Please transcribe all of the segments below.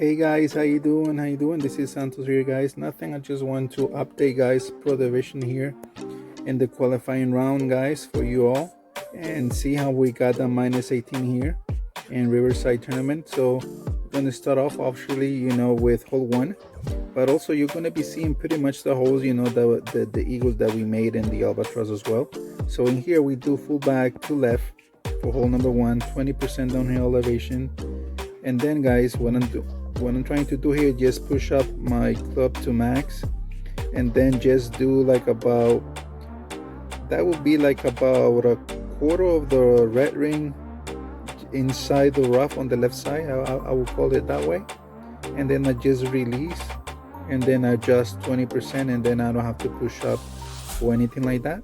Hey guys, how you doing? How you doing? This is Santos here, guys. Nothing. I just want to update, guys, Pro Division here in the qualifying round, guys, for you all, and see how we got the minus 18 here in Riverside tournament. So we're gonna start off actually, with hole one, but also you're gonna be seeing pretty much the holes, the eagles that we made in the albatross as well. So in here we do full back to left for hole number one, 20% downhill elevation, and then guys, what I'm trying to do here, just push up my club to max, and then just do like about, that would be like about a quarter of the red ring inside the rough on the left side. I will call it that way, and then I just release and then adjust 20%, and then I don't have to push up or anything like that.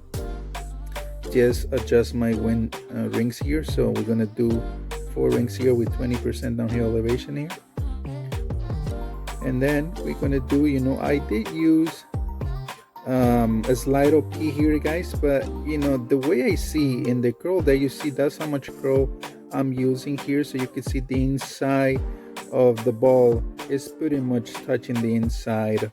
Just adjust my wind rings here. So we're gonna do 4 rings here with 20% downhill elevation here. And then we're gonna do, I did use a slide OP here, guys, but the way I see in the curl that you see, that's how much curl I'm using here. So you can see the inside of the ball is pretty much touching the inside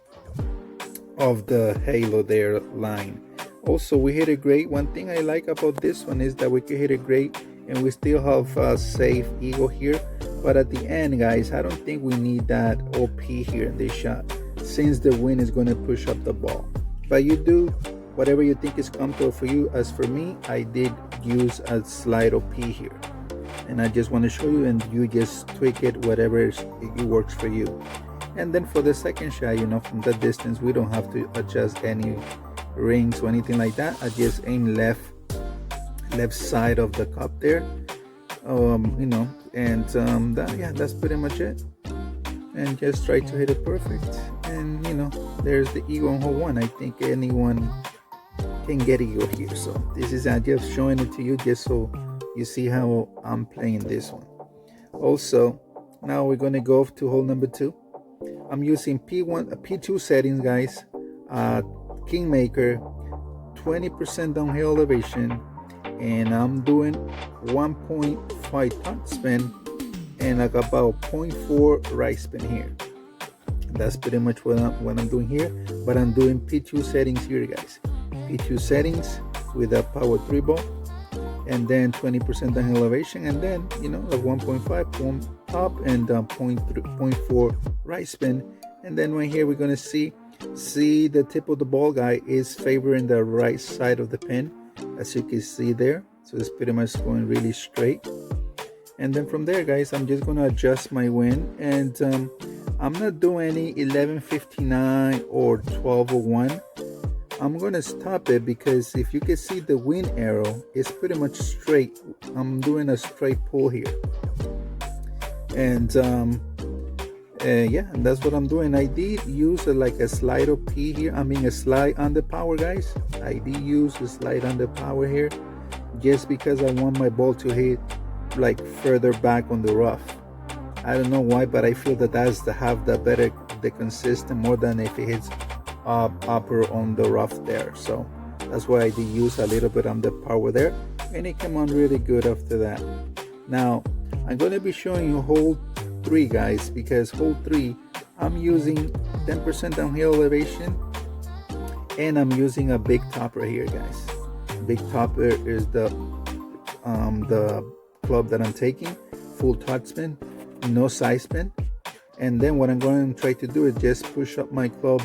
of the halo there line. Also, we hit it great. One thing I like about this one is that we can hit it great and we still have a safe eagle here. But at the end, guys, I don't think we need that OP here in this shot, since the wind is going to push up the ball. But you do whatever you think is comfortable for you. As for me, I did use a slide OP here, and I just want to show you, and you just tweak it whatever it works for you. And then for the second shot, from that distance, we don't have to adjust any rings or anything like that. I just aim left side of the cup there, and that's pretty much it. And just try to hit it perfect. And there's the eagle on hole one. I think anyone can get eagle here. So this is just showing it to you, just so you see how I'm playing this one. Also, now we're gonna go to hole number two. I'm using P2 settings, guys. Kingmaker, 20% downhill elevation, and I'm doing 1.5 top spin and like about 0.4 right spin here. That's pretty much what I'm doing here, but I'm doing P2 settings here, guys. P2 settings with a power 3 ball, and then 20% downhill elevation, and then a 1.5 top and 0.4 right spin. And then right here we're gonna see the tip of the ball, guy, is favoring the right side of the pin, as you can see there. So it's pretty much going really straight. And then from there, guys, I'm just going to adjust my wind, and I'm not doing any 1159 or 1201. I'm going to stop it because if you can see the wind arrow, it's pretty much straight. I'm doing a straight pull here, and and that's what I'm doing. I did use like a slide OP here. I mean a slide under power, guys. I did use a slide under power here, just because I want my ball to hit like further back on the rough. I don't know why, but I feel that that's the consistent more than if it hits upper on the rough there. So that's why I did use a little bit under power there, and it came on really good after that. Now I'm going to be showing you hole 3, guys, because hole 3 I'm using 10% downhill elevation, and I'm using a big topper here, guys. Big topper is the club that I'm taking, full top spin, no side spin. And then what I'm going to try to do is just push up my club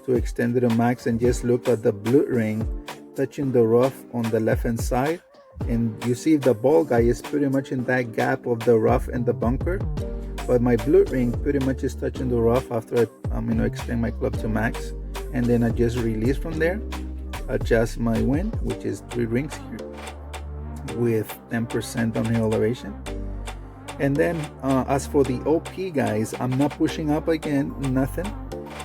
to extend it to max, and just look at the blue ring touching the rough on the left hand side. And you see the ball, guy, is pretty much in that gap of the rough and the bunker, but my blue ring pretty much is touching the rough after I extend my club to max. And then I just release from there, adjust my wind, which is 3 rings here with 10% downhill elevation. And then as for the OP, guys, I'm not pushing up again, nothing.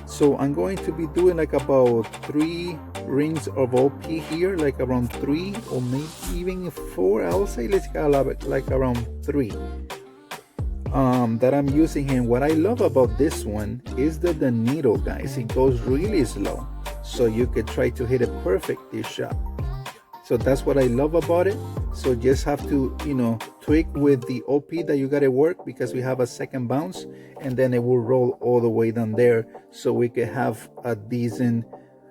So I'm going to be doing like about 3 rings of OP here, like around 3 or maybe even 4. I will say let's go like around 3 that I'm using here. And what I love about this one is that the needle, guys, it goes really slow, so you could try to hit it perfect this shot. So that's what I love about it. So just have to, tweak with the OP that you got to work, because we have a second bounce, and then it will roll all the way down there, so we can have a decent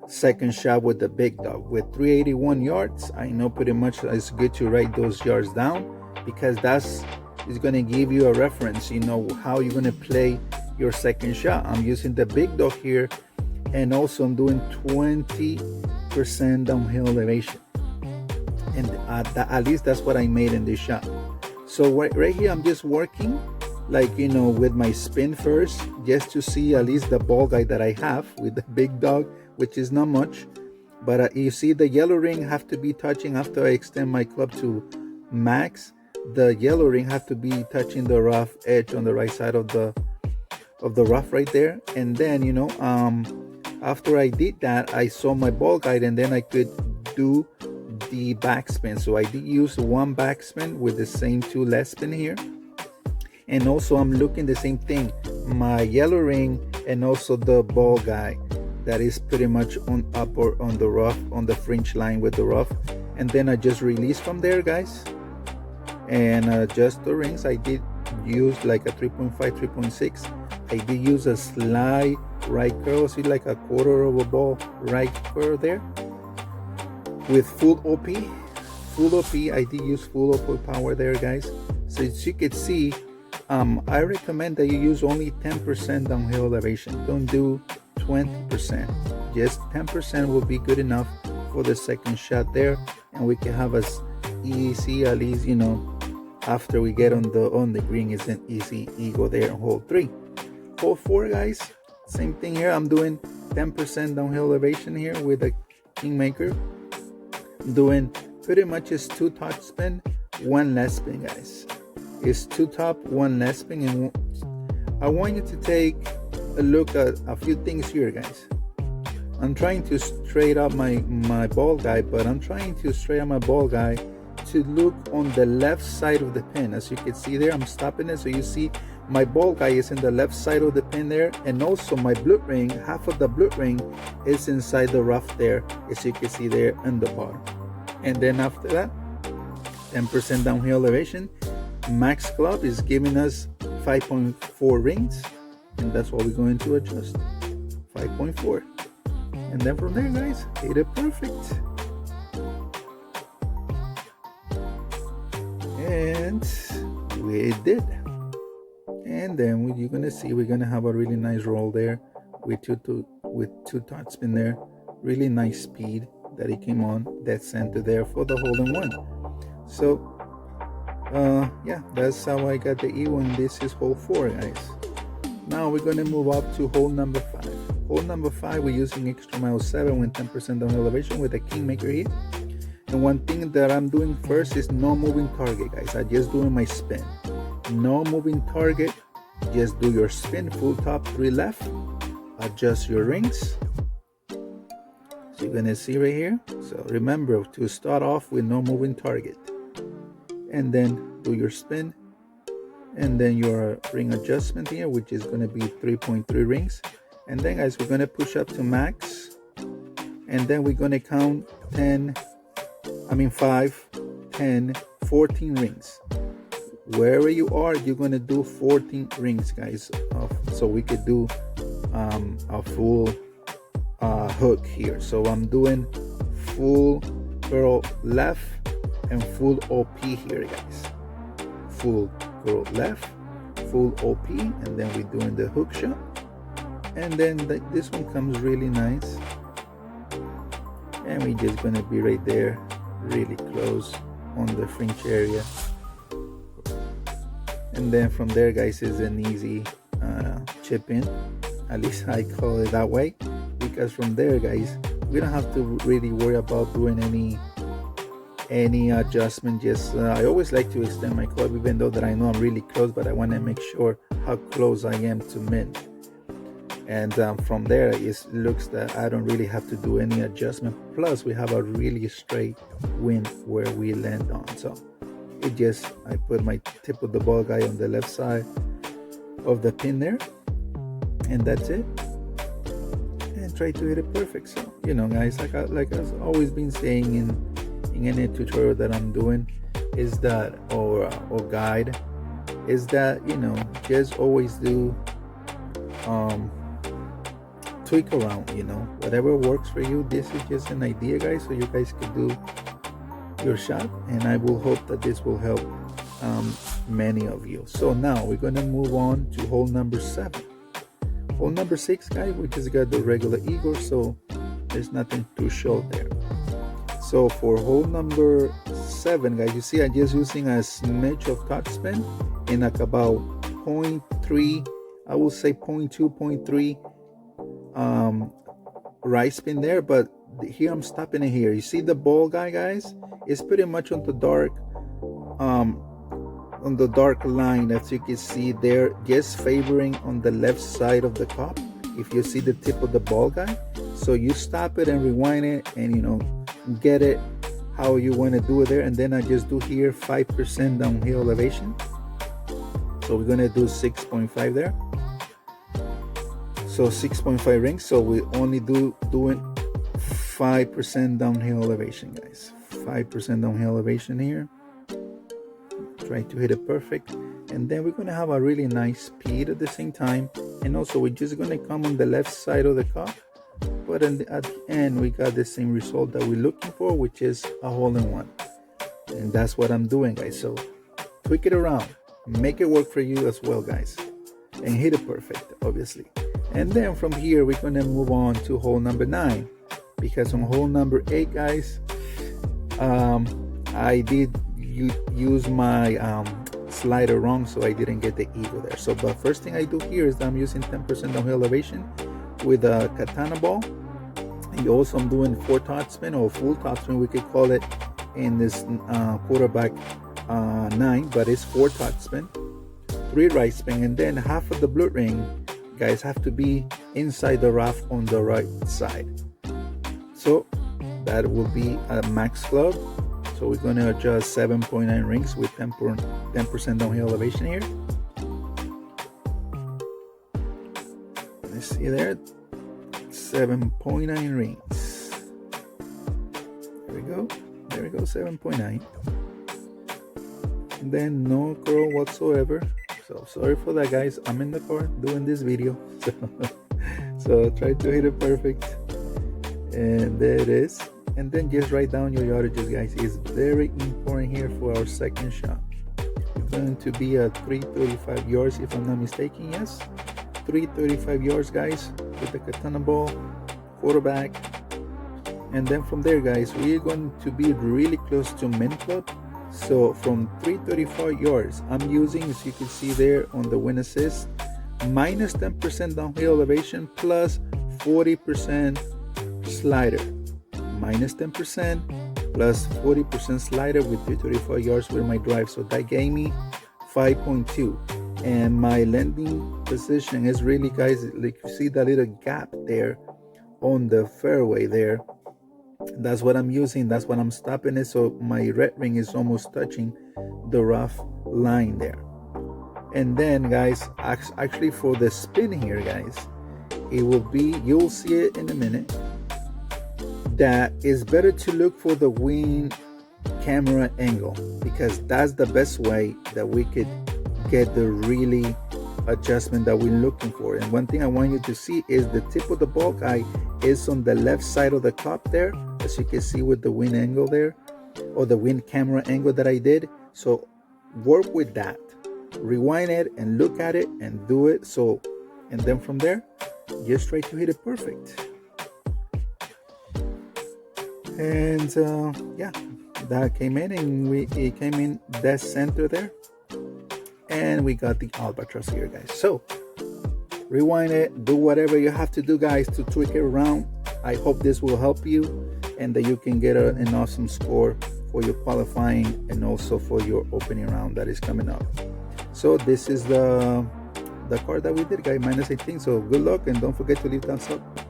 second shot with the big dog. With 381 yards, I know pretty much it's good to write those yards down, because that's is going to give you a reference, how you're going to play your second shot. I'm using the big dog here, and also I'm doing 20% downhill elevation, and at least that's what I made in this shot. So right here I'm just working with my spin first, just to see at least the ball guide that I have with the big dog, which is not much. But you see the yellow ring have to be touching after I extend my club to max. The yellow ring have to be touching the rough edge on the right side of the rough right there. And then after I did that, I saw my ball guide, and then I could do the backspin. So I did use one backspin with the same two left spin here. And also I'm looking the same thing, my yellow ring and also the ball guide that is pretty much on up or on the rough, on the fringe line with the rough. And then I just release from there, guys, and adjust the rings. I did use like a 3.5, 3.6. I did use a slight right curl, see, like a quarter of a ball right curl there with full OP. I did use full OP power there, guys. So as you can see, I recommend that you use only 10% downhill elevation. Don't do 20%. Just 10% will be good enough for the second shot there, and we can have as easy, at least after we get on the green, is an easy eagle there on hole 3. Hole 4, guys, same thing here. I'm doing 10% downhill elevation here with a Kingmaker. I'm doing pretty much is 2 top spin, 1 left spin, guys. It's 2 top, 1 left spin, and I want you to take a look at a few things here, guys. I'm trying to straight up my ball guide, but I'm trying to straight up my ball guide to look on the left side of the pin. As you can see there, I'm stopping it, so you see my ball guide is in the left side of the pin there, and also my blue ring, half of the blue ring is inside the rough there, as you can see there in the bottom. And then after that, 10% downhill elevation. Max club is giving us 5.4 rings, and that's what we're going to adjust, 5.4. And then from there, guys, hit it perfect. And we did. And then you're gonna see we're gonna have a really nice roll there with two top spin there. Really nice speed that it came on that center there for the hole-in-one. So yeah, that's how I got the E1. This is hole 4, guys. Now we're gonna move up to hole number 5. Hole number 5, we're using extra mile 7 with 10% down elevation with a Kingmaker here. And one thing that I'm doing first is no moving target, guys. I'm just doing my spin. No moving target, just do your spin, full top, 3 left, adjust your rings. So you're gonna see right here. So remember to start off with no moving target, and then do your spin, and then your ring adjustment here, which is gonna be 3.3 rings. And then, guys, we're gonna push up to max, and then we're gonna count 5, 10, 14 rings. Wherever you are, you're gonna do 14 rings, guys, so we could do a full hook here. So I'm doing full curl left and full OP here, guys. Full curl left, full OP, and then we're doing the hook shot. And then this one comes really nice, and we're just gonna be right there, really close on the fringe area. And then from there, guys, is an easy chip in. At least I call it that way, because from there, guys, we don't have to really worry about doing any adjustment. Just I always like to extend my club, even though that I know I'm really close, but I want to make sure how close I am to mint. And from there, it looks that I don't really have to do any adjustment. Plus, we have a really straight wind where we land on. So I put my tip of the ball guide on the left side of the pin there, and that's it. And try to hit it perfect. So guys, like I've always been saying in any tutorial that I'm doing is that, or guide, is that, you know, just always do tweak around, you know, whatever works for you. This is just an idea, guys, so you guys can do your shot, and I will hope that this will help many of you. So now we're gonna move on to hole number 7. Hole number 6, guys, we just got the regular eagle, so there's nothing to show there. So for hole number 7, guys, you see I'm just using a smidge of topspin in like about 0.3, I will say 0.2, 0.3 right spin there, but here I'm stopping it here. You see the ball guy, guys, it's pretty much on the dark line, as you can see there, just favoring on the left side of the cup. If you see the tip of the ball guy, so you stop it and rewind it, and you know, get it how you want to do it there. And then I just do here 5% downhill elevation, so we're gonna do 6.5 there. So 6.5 rings, so we only doing 5% downhill elevation, guys. 5% downhill elevation here. Try to hit it perfect, and then we're gonna have a really nice speed at the same time. And also we're just gonna come on the left side of the cup, but at the end we got the same result that we're looking for, which is a hole-in-one. And that's what I'm doing, guys. So tweak it around, make it work for you as well, guys, and hit it perfect, obviously. And then from here we're gonna move on to hole number 9, because on hole number 8, guys, I did use my slider wrong, so I didn't get the eagle there. So but first thing I do here is that I'm using 10% downhill elevation with a katana ball. And also I'm doing 4 topspin, or full topspin we could call it in this quarterback 9, but it's 4 topspin, 3 right spin, and then half of the blue ring, guys, have to be inside the rough on the right side. So that will be a max club. So we're going to adjust 7.9 rings with 10% downhill elevation here. Let's see there, 7.9 rings. There we go. There we go, 7.9. And then no curl whatsoever. So sorry for that, guys. I'm in the car doing this video, so try to hit it perfect. And there it is. And then just write down your yardages, guys. It's very important here for our second shot. It's going to be a 335 yards, if I'm not mistaken. Yes, 335 yards, guys, with the katana ball, quarterback. And then from there, guys, we're going to be really close to min club. So from 335 yards, I'm using, as you can see there on the win assist, minus 10% downhill elevation plus 40% slider. Minus 10% plus 40% slider with 335 yards with my drive. So that gave me 5.2. And my landing position is really, guys, like you see that little gap there on the fairway there. That's what I'm using, that's what I'm stopping it, so my red ring is almost touching the rough line there. And then, guys, actually for the spin here, guys, it will be, you'll see it in a minute, that it's better to look for the wing camera angle, because that's the best way that we could get the really adjustment that we're looking for. And one thing I want you to see is the tip of the ball guy is on the left side of the cup there, as you can see with the wind angle there, or the wind camera angle that I did. So work with that, rewind it and look at it and do it. So, and then from there, just try to hit it perfect. And yeah, that came in, and it came in dead center there, and we got the albatross here, guys. So rewind it, do whatever you have to do, guys, to tweak it around. I hope this will help you and that you can get an awesome score for your qualifying and also for your opening round that is coming up. So this is the card that we did, guys, minus 18. So good luck, and don't forget to leave thumbs up.